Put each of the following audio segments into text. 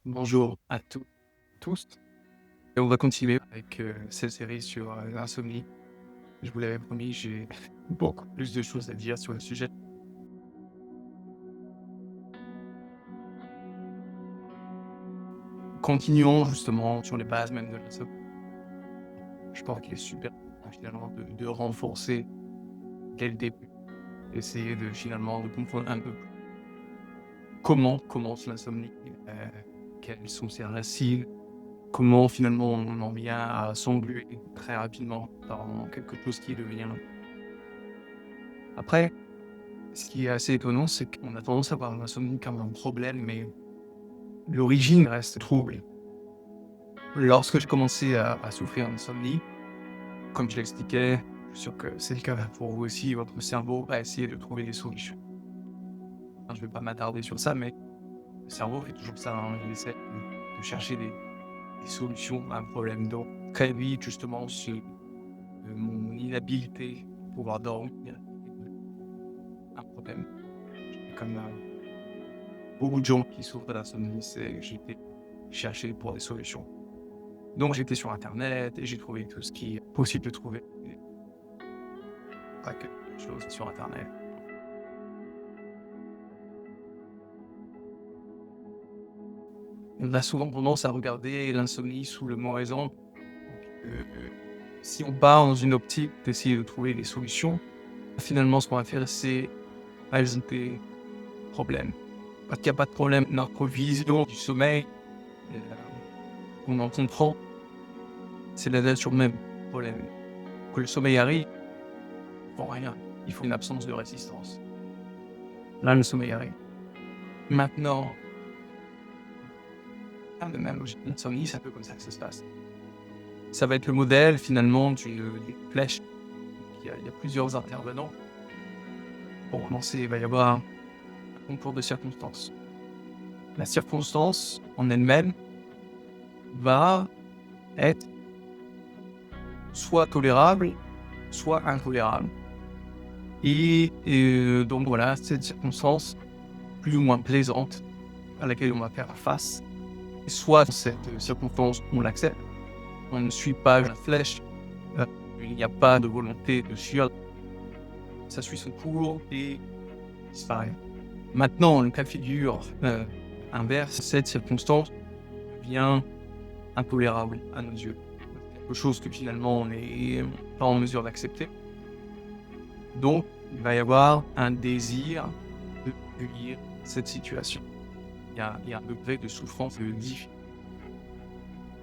Bonjour à tous. Et on va continuer avec cette série sur l'insomnie. Je vous l'avais promis, j'ai beaucoup plus de choses à dire sur le sujet. Continuons justement sur les bases même de l'insomnie. Je pense qu'il est super important, finalement de renforcer dès le début. Essayer de finalement de comprendre un peu plus comment commence l'insomnie, quelles sont ses racines, comment finalement on en vient à s'engluer très rapidement dans quelque chose qui devient. Après, ce qui est assez étonnant, c'est qu'on a tendance à voir l'insomnie comme un problème, mais l'origine reste trouble. Lorsque je commençais à souffrir d'insomnie, comme je l'expliquais, je suis sûr que c'est le cas pour vous aussi, votre cerveau va essayer de trouver des solutions. Enfin, je ne vais pas m'attarder sur ça, mais le cerveau fait toujours ça, hein, il essaie de chercher des solutions à un problème. Donc, très vite, justement, sur mon inhabilité à pouvoir dormir, un problème. Comme beaucoup de gens qui souffrent d'insomnie, c'est j'étais chercher pour des solutions. Donc j'étais sur internet et j'ai trouvé tout ce qui est possible de trouver. Et pas que des choses sur internet. On a souvent tendance à regarder l'insomnie sous le mauvais angle. Si on part dans une optique d'essayer de trouver des solutions, finalement ce qu'on va faire c'est ajouter problème. Parce qu'il y a pas de problème, notre vision du sommeil, heu, qu'on en comprend, c'est la nature même du problème. Que le sommeil arrive, pour rien, il faut une absence de résistance. Là, le sommeil arrive. Maintenant, de même logique d'insomnie, c'est un peu comme ça que ça se passe. Ça va être le modèle finalement d'une flèche. Il y a plusieurs intervenants. Pour commencer, il va y avoir un concours de circonstances. La circonstance en elle-même va être soit tolérable, soit intolérable. Donc voilà, cette circonstance plus ou moins plaisante à laquelle on va faire face, soit cette circonstance, on l'accepte, on ne suit pas la flèche, heu, il n'y a pas de volonté de fuir, ça suit son cours et disparaît. Maintenant, le cas de figure, inverse, cette circonstance devient intolérable à nos yeux. Quelque chose que finalement on n'est pas en mesure d'accepter. Donc, il va y avoir un désir de fuir cette situation. Il y a un degré de souffrance et de difficulté.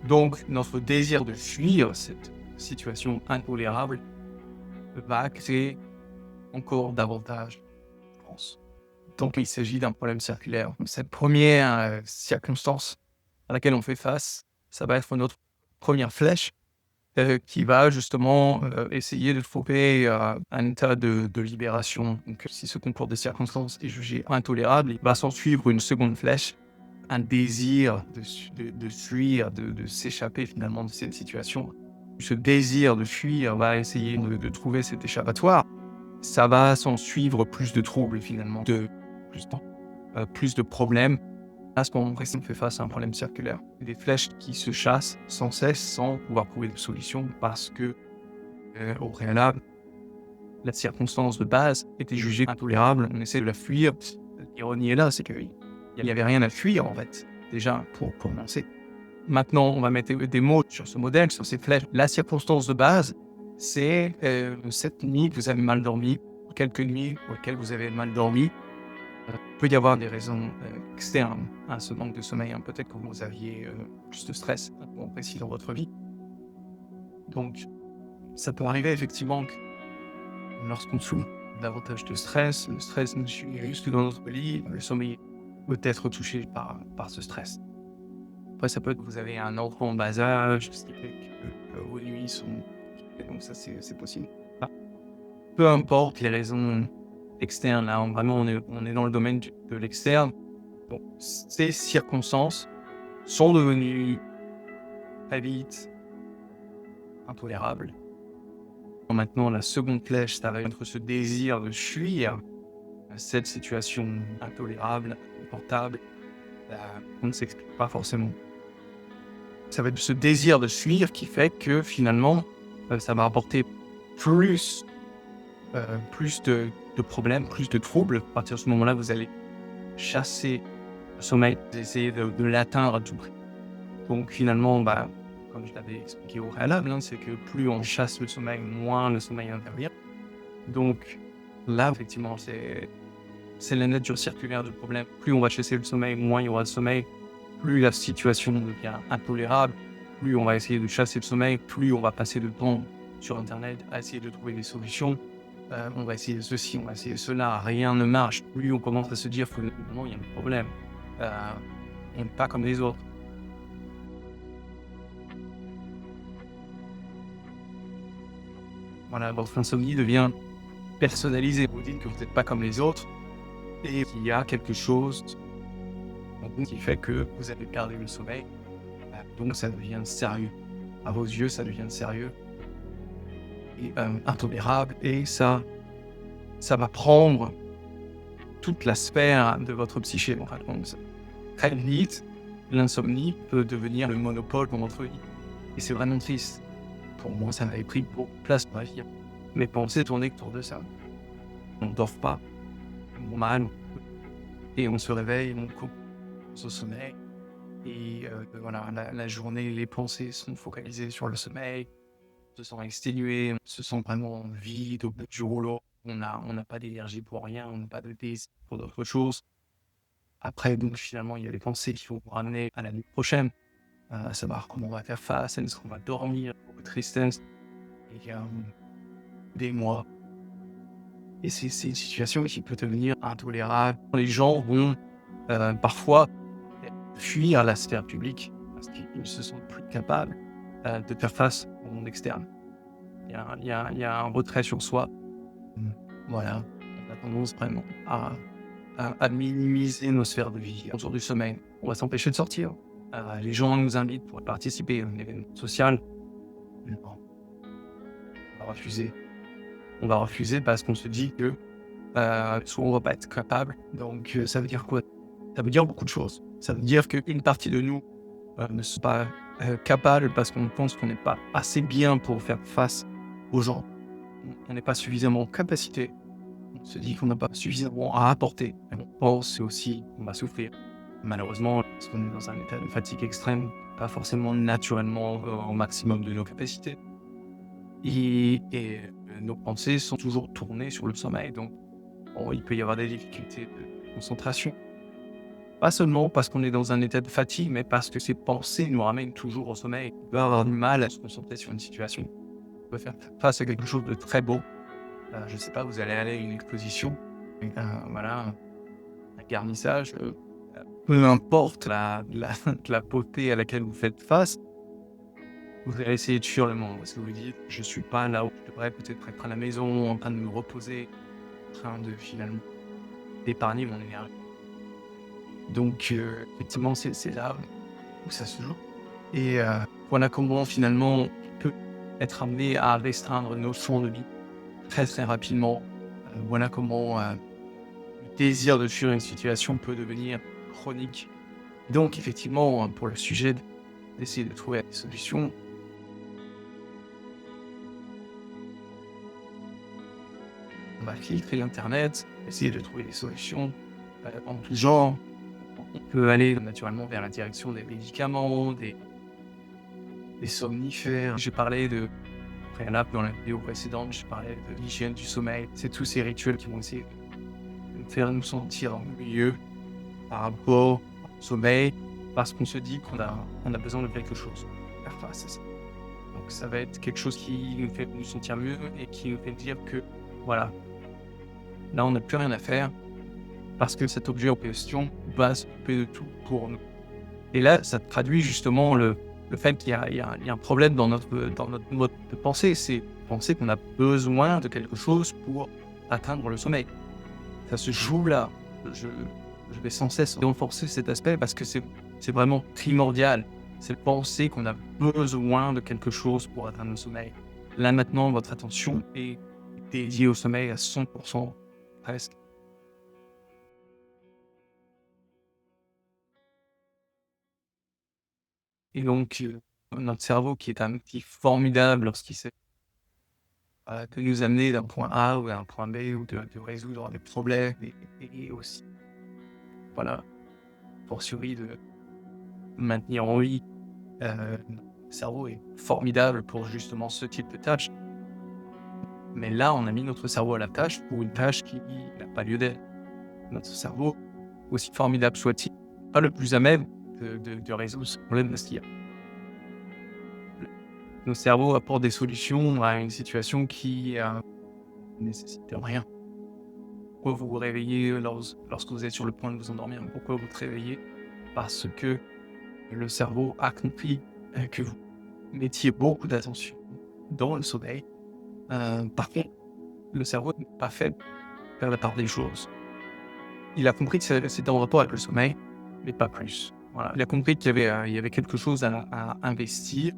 Donc, notre désir de fuir cette situation intolérable va créer encore davantage de souffrance. Donc il s'agit d'un problème circulaire. Cette première, circonstance à laquelle on fait face, ça va être notre première flèche, qui va justement, essayer de trouver, un état de libération. Donc si ce concours de circonstances est jugé intolérable, il va s'ensuivre une seconde flèche, un désir de fuir, de s'échapper finalement de cette situation. Ce désir de fuir va essayer de trouver cet échappatoire. Ça va s'ensuivre plus de troubles finalement, de plus de plus de problèmes. À ce moment précis, on fait face à un problème circulaire. Des flèches qui se chassent sans cesse, sans pouvoir trouver de solution parce que, au préalable, la circonstance de base était jugée intolérable. On essaie de la fuir. L'ironie est là, c'est qu'il n'y avait rien à fuir en fait, déjà pour commencer. Maintenant, on va mettre des mots sur ce modèle, sur ces flèches. La circonstance de base, c'est, cette nuit, vous avez mal dormi, quelques nuits pour lesquelles vous avez mal dormi. Il peut y avoir des raisons, externes à ce manque de sommeil, hein. Peut-être que vous aviez, plus de stress, un moment précis dans votre vie. Donc ça peut arriver effectivement que lorsqu'on souffre davantage de stress, le stress nous suit jusque dans notre lit, le sommeil peut être touché par ce stress. Après ça peut être que vous avez un enfant en bas âge, ce qui fait que, vos nuits sont et donc ça c'est possible. Bah, peu importe les raisons externes, là, vraiment on est dans le domaine de l'externe. Bon, ces circonstances sont devenues très vite intolérables. Maintenant, la seconde flèche, ça va être ce désir de fuir cette situation intolérable, inconfortable. On ne s'explique pas forcément. Ça va être ce désir de fuir qui fait que finalement, ça va apporter plus, plus de problèmes, plus de troubles. À partir de ce moment-là, vous allez chasser le sommeil, vous essayez de l'atteindre à tout prix. Donc finalement, comme je l'avais expliqué au préalable, hein, c'est que plus on chasse le sommeil, moins le sommeil intervient. Donc là, effectivement, c'est la nature circulaire du problème. Plus on va chasser le sommeil, moins il y aura de sommeil. Plus la situation devient intolérable, plus on va essayer de chasser le sommeil, plus on va passer de temps sur Internet à essayer de trouver des solutions. On va essayer de ceci, on va essayer de cela, rien ne marche. Plus on commence à se dire que non, il y a un problème. On n'est pas comme les autres. Voilà, votre insomnie devient personnalisée. Vous dites que vous n'êtes pas comme les autres et qu'il y a quelque chose qui fait que vous avez perdu le sommeil. Donc ça devient sérieux. À vos yeux, ça devient sérieux et intolérable. Et ça va prendre toute la sphère de votre psyché. En fin de compte, très vite, l'insomnie peut devenir le monopole de votre vie. Et c'est vraiment triste. Pour moi, ça m'avait pris beaucoup de place dans ma vie. Mes pensées tournaient autour de ça. On ne dort pas, on mal, et on se réveille, on coupe au sommeil. Et voilà, la journée, les pensées sont focalisées sur le sommeil, on se sent exténué, on se sent vraiment vide au bout du rouleau. On n'a pas d'énergie pour rien, on n'a pas de désir pour d'autres choses. Après, donc finalement, il y a les pensées qui vont vous ramener à la nuit prochaine, à savoir comment on va faire face, est-ce qu'on va dormir, beaucoup de tristesse, et des mois. Et c'est une situation qui peut devenir intolérable. Les gens vont parfois fuir la sphère publique parce qu'ils ne se sentent plus capables de faire face au monde externe. Il y a un retrait sur soi. Voilà, on a tendance vraiment à minimiser nos sphères de vie autour du sommeil. On va s'empêcher de sortir. Les gens nous invitent pour participer à un événement social. Non, on va refuser. On va refuser parce qu'on se dit que soit on va pas être capable. Donc ça veut dire quoi? Ça veut dire beaucoup de choses. Ça veut dire qu'une partie de nous ne sont pas capables parce qu'on pense qu'on n'est pas assez bien pour faire face aux gens. On n'est pas suffisamment en capacité. On se dit qu'on n'a pas suffisamment à apporter. Et on pense aussi qu'on va souffrir. Malheureusement, parce qu'on est dans un état de fatigue extrême, pas forcément naturellement au maximum de nos capacités. Et nos pensées sont toujours tournées sur le sommeil. Donc, il peut y avoir des difficultés de concentration. Pas seulement parce qu'on est dans un état de fatigue, mais parce que ces pensées nous ramènent toujours au sommeil. On peut avoir du mal à se concentrer sur une situation. On peut faire face à quelque chose de très beau. Je ne sais pas, vous allez aller à une exposition, voilà, un garnissage, peu importe la beauté à laquelle vous faites face, vous allez essayer de fuir le monde. Parce que vous dites, je ne suis pas là où je devrais peut-être être à la maison, en train de me reposer, en train de finalement d'épargner mon énergie. Donc, effectivement, c'est là où ça se joue. Et voilà comment finalement on peut être amené à restreindre nos champs de vie très très rapidement. Voilà comment le désir de fuir une situation peut devenir chronique. Donc effectivement, pour le sujet d'essayer de trouver des solutions, on va filtrer l'internet, essayer de trouver des solutions en tout genre. On peut aller naturellement vers la direction des médicaments, des somnifères. J'ai parlé de préalable dans la vidéo précédente, j'ai parlé de l'hygiène du sommeil. C'est tous ces rituels qui vont essayer de faire nous sentir mieux par rapport au sommeil, parce qu'on se dit qu'on a besoin de quelque chose pour faire face à ça. Donc ça va être quelque chose qui nous fait nous sentir mieux et qui nous fait dire que voilà, là on n'a plus rien à faire parce que cet objet en question va s'occuper de tout pour nous. Et là, ça traduit justement le fait qu'il y a un problème dans notre mode de pensée. C'est penser qu'on a besoin de quelque chose pour atteindre le sommeil. Ça se joue là. Je vais sans cesse renforcer cet aspect parce que c'est vraiment primordial. C'est penser qu'on a besoin de quelque chose pour atteindre le sommeil. Là maintenant, votre attention est dédiée au sommeil à 100%, presque. Et donc, notre cerveau qui est un outil formidable lorsqu'il sait, de nous amener d'un point A ou à un point B ou de résoudre des problèmes et aussi, voilà, fortiori de maintenir en vie, le cerveau est formidable pour justement ce type de tâche. Mais là, on a mis notre cerveau à la tâche pour une tâche qui n'a pas lieu d'être. Notre cerveau, aussi formidable soit-il, pas le plus à même de résoudre ce problème parce qu'il y a nos cerveaux apportent des solutions à une situation qui ne nécessite rien. Pourquoi vous vous réveillez lorsque vous êtes sur le point de vous endormir? Pourquoi vous vous réveillez? Parce que le cerveau a compris que vous mettiez beaucoup d'attention dans le sommeil. Par contre, le cerveau n'est pas fait pour faire la part des choses. Il a compris que c'était en rapport avec le sommeil, mais pas plus. Voilà. Il a compris il y avait quelque chose à investir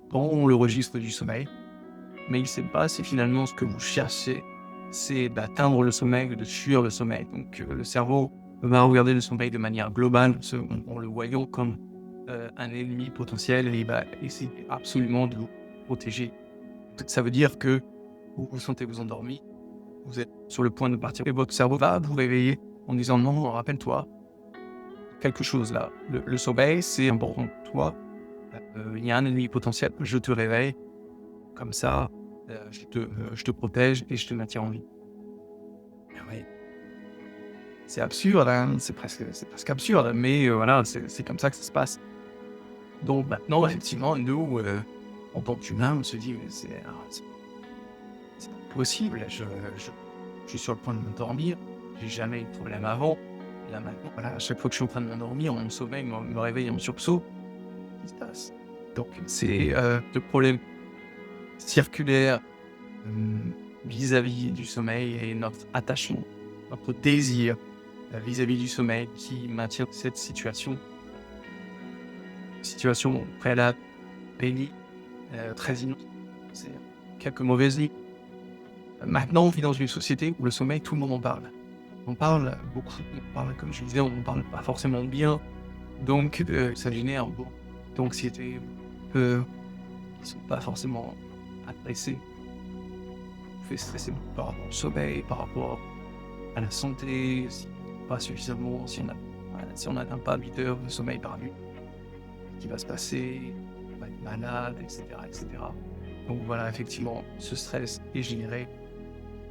dans le registre du sommeil, mais il ne sait pas si finalement ce que vous cherchez, c'est d'atteindre le sommeil ou de fuir le sommeil. Donc le cerveau va regarder le sommeil de manière globale, en le voyant comme un ennemi potentiel, et il va essayer absolument de vous protéger. Ça veut dire que vous vous sentez vous endormi, vous êtes sur le point de partir, et votre cerveau va vous réveiller en disant non, rappelle-toi, quelque chose là. Le sommeil, c'est important pour toi. Il y a un ennemi potentiel, je te réveille, comme ça, je te protège et je te maintiens en vie. Ah ouais. C'est absurde, hein, c'est presque absurde, mais voilà, c'est comme ça que ça se passe. Donc maintenant, effectivement, nous, en tant qu'humains, on se dit, mais c'est pas possible, je suis sur le point de m'endormir, j'ai jamais eu de problème avant. Là maintenant, voilà, à chaque fois que je suis en train de m'endormir, mon sommeil me réveille en sursaut. Qu'est-ce qui se passe? Donc c'est le problème circulaire vis-à-vis du sommeil et notre attachement, notre désir vis-à-vis du sommeil qui maintient cette situation préalable, pénible, très innocente. C'est quelques mauvaises nuits. Maintenant, on vit dans une société où le sommeil, tout le monde en parle. On parle beaucoup, on parle, comme je disais, on ne parle pas forcément bien, donc ça génère beaucoup d'anxiété, peur, qui ne sont pas forcément adressées. On fait stresser beaucoup par rapport au sommeil, par rapport à la santé, pas suffisamment, si on n'atteint pas 8 heures de sommeil par nuit, ce qui va se passer, on va être malade, etc., etc. Donc voilà, effectivement, ce stress est généré.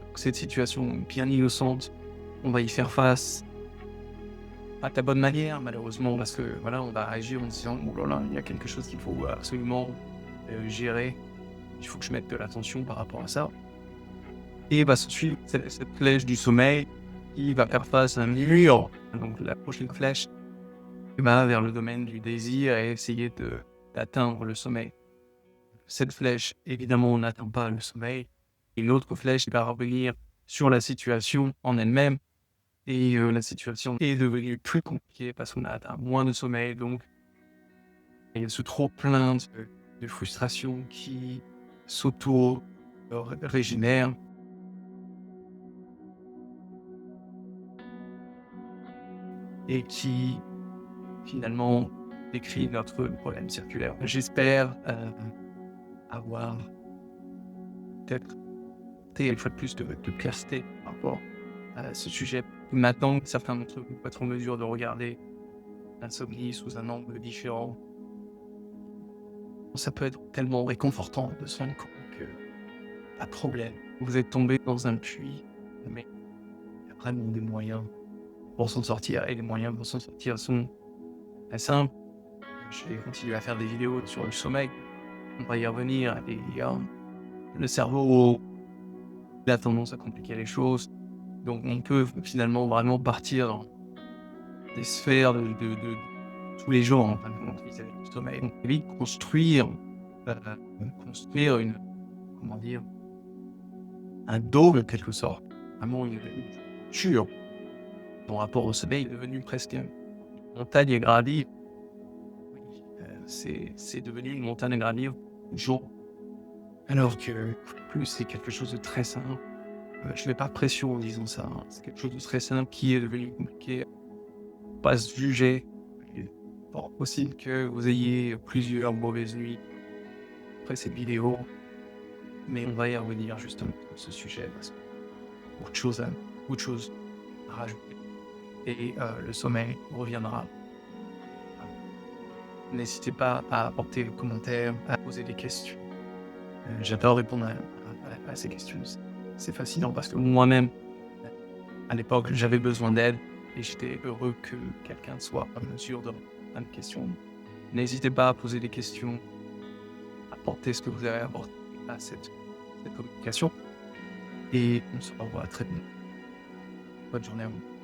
Donc, cette situation bien innocente, on va y faire face, pas de la bonne manière, malheureusement, parce que voilà, on va réagir en se disant, oh là là, il y a quelque chose qu'il faut absolument gérer, il faut que je mette de l'attention par rapport à ça. Et va se suivre cette flèche du sommeil qui va faire face à un mur. Donc la prochaine flèche va vers le domaine du désir et essayer d'atteindre le sommeil. Cette flèche, évidemment, on n'atteint pas le sommeil. Et l'autre flèche va revenir sur la situation en elle-même. Et la situation est devenue plus compliquée parce qu'on a atteint moins de sommeil. Donc il y a ce trop-plein de frustration qui s'auto-régénère. Et qui, finalement, décrit notre problème circulaire. J'espère avoir peut-être une fois de plus de clarté par rapport à ce sujet. Maintenant, certains d'entre vous vont être en mesure de regarder l'insomnie sous un angle différent. Ça peut être tellement réconfortant de se rendre compte que pas de problème. Vous êtes tombé dans un puits, mais il y a vraiment des moyens pour s'en sortir, et les moyens pour s'en sortir sont très simples. Je vais continuer à faire des vidéos sur le sommeil, on va y revenir, et le cerveau, il a tendance à compliquer les choses, donc on peut finalement vraiment partir dans des sphères de tous les jours, en fin de compte, vis-à-vis du sommeil. Donc vite construire une, comment dire, un dôme en quelque sorte, vraiment une structure. Mon rapport au sommeil est devenu presque une montagne à gravir. Oui, c'est devenu une montagne à gravir jour. Alors que plus c'est quelque chose de très simple. Je ne mets pas de pression en disant ça, hein. C'est quelque chose de très simple qui est devenu compliqué. Pas se juger, fort possible que vous ayez plusieurs mauvaises nuits après cette vidéo, mais on va y revenir justement sur ce sujet parce que beaucoup de choses à rajouter et le sommeil reviendra. N'hésitez pas à apporter vos commentaires, à poser des questions. J'adore répondre à ces questions. C'est fascinant parce que moi-même, à l'époque, j'avais besoin d'aide et j'étais heureux que quelqu'un soit en mesure de répondre à mes questions. N'hésitez pas à poser des questions, apporter ce que vous avez apporté à cette communication et on se revoit très bientôt. Bonne journée à vous.